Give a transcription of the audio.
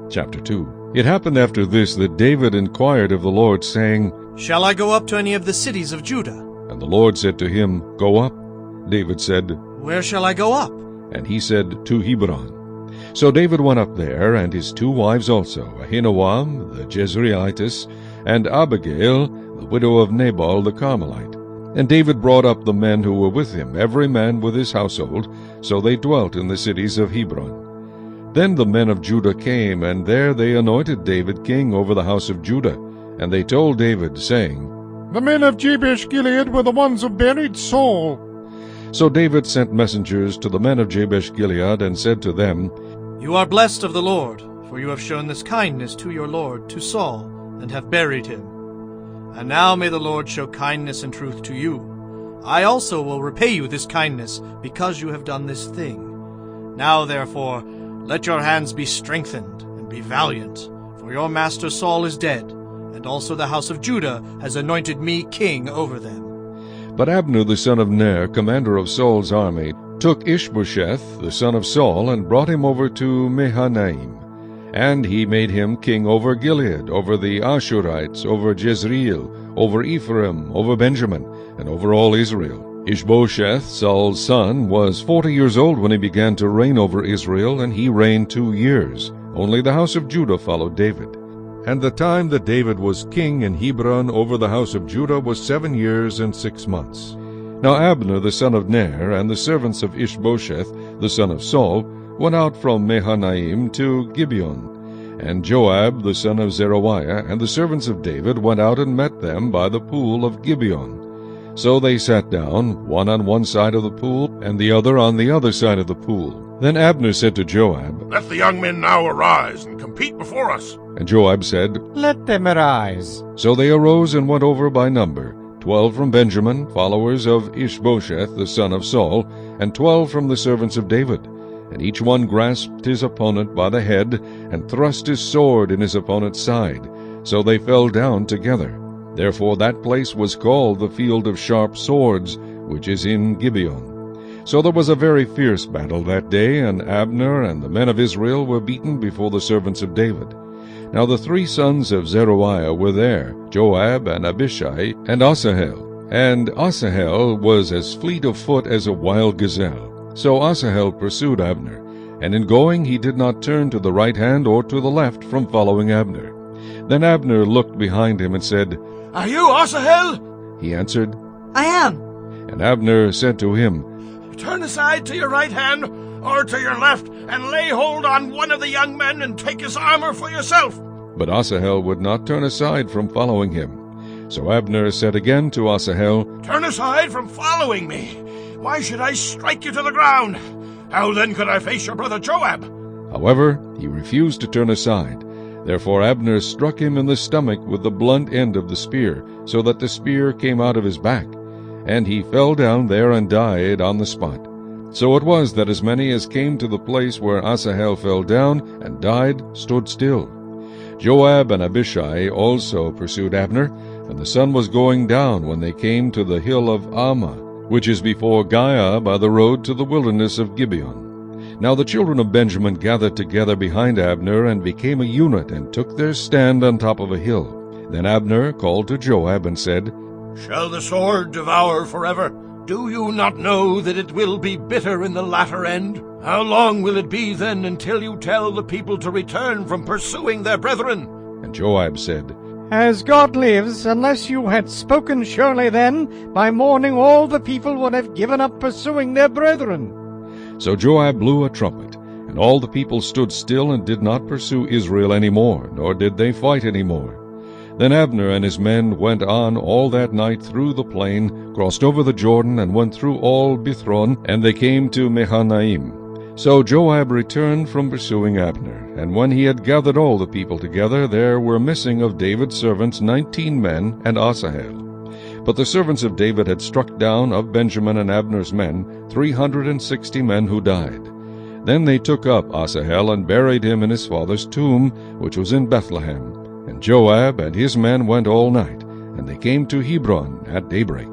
Chapter 2. It happened after this that David inquired of the Lord, saying, Shall I go up to any of the cities of Judah? And the Lord said to him, Go up. David said, Where shall I go up? And he said, To Hebron. So David went up there, and his 2 wives also, Ahinoam the Jezreelitess, and Abigail, the widow of Nabal the Carmelite. And David brought up the men who were with him, every man with his household, so they dwelt in the cities of Hebron. Then the men of Judah came, and there they anointed David king over the house of Judah. And they told David, saying, The men of Jabesh-Gilead were the ones who buried Saul. So David sent messengers to the men of Jabesh-Gilead, and said to them, You are blessed of the Lord, for you have shown this kindness to your Lord, to Saul, and have buried him. And now may the Lord show kindness and truth to you. I also will repay you this kindness, because you have done this thing. Now therefore, let your hands be strengthened, and be valiant, for your master Saul is dead, and also the house of Judah has anointed me king over them. But Abner the son of Ner, commander of Saul's army, took Ishbosheth the son of Saul, and brought him over to Mahanaim. And he made him king over Gilead, over the Ashurites, over Jezreel, over Ephraim, over Benjamin, and over all Israel. Ishbosheth, Saul's son, was 40 years old when he began to reign over Israel, and he reigned 2 years. Only the house of Judah followed David. And the time that David was king in Hebron over the house of Judah was 7 years and 6 months. Now Abner the son of Ner, and the servants of Ishbosheth the son of Saul, went out from Mahanaim to Gibeon. And Joab the son of Zeruiah and the servants of David went out and met them by the pool of Gibeon. So they sat down, one on one side of the pool, and the other on the other side of the pool. Then Abner said to Joab, Let the young men now arise and compete before us. And Joab said, Let them arise. So they arose and went over by number, 12 from Benjamin, followers of Ishbosheth the son of Saul, and 12 from the servants of David. And each one grasped his opponent by the head, and thrust his sword in his opponent's side. So they fell down together. Therefore that place was called the Field of Sharp Swords, which is in Gibeon. So there was a very fierce battle that day, and Abner and the men of Israel were beaten before the servants of David. Now the 3 sons of Zeruiah were there, Joab, and Abishai, and Asahel. And Asahel was as fleet of foot as a wild gazelle. So Asahel pursued Abner, and in going he did not turn to the right hand or to the left from following Abner. Then Abner looked behind him and said, Are you Asahel? He answered, I am. And Abner said to him, Turn aside to your right hand or to your left, and lay hold on one of the young men and take his armor for yourself. But Asahel would not turn aside from following him. So Abner said again to Asahel, Turn aside from following me. Why should I strike you to the ground? How then could I face your brother Joab? However, he refused to turn aside. Therefore Abner struck him in the stomach with the blunt end of the spear, so that the spear came out of his back. And he fell down there and died on the spot. So it was that as many as came to the place where Asahel fell down and died stood still. Joab and Abishai also pursued Abner, and the sun was going down when they came to the hill of Ammah, which is before Giah by the road to the wilderness of Gibeon. Now the children of Benjamin gathered together behind Abner, and became a unit, and took their stand on top of a hill. Then Abner called to Joab and said, Shall the sword devour forever? Do you not know that it will be bitter in the latter end? How long will it be then until you tell the people to return from pursuing their brethren? And Joab said, As God lives, unless you had spoken surely then, by morning all the people would have given up pursuing their brethren. So Joab blew a trumpet, and all the people stood still and did not pursue Israel any more, nor did they fight any more. Then Abner and his men went on all that night through the plain, crossed over the Jordan, and went through all Bithron, and they came to Mahanaim. So Joab returned from pursuing Abner, and when he had gathered all the people together, there were missing of David's servants 19 men and Asahel. But the servants of David had struck down of Benjamin and Abner's men 360 men who died. Then they took up Asahel and buried him in his father's tomb, which was in Bethlehem. And Joab and his men went all night, and they came to Hebron at daybreak.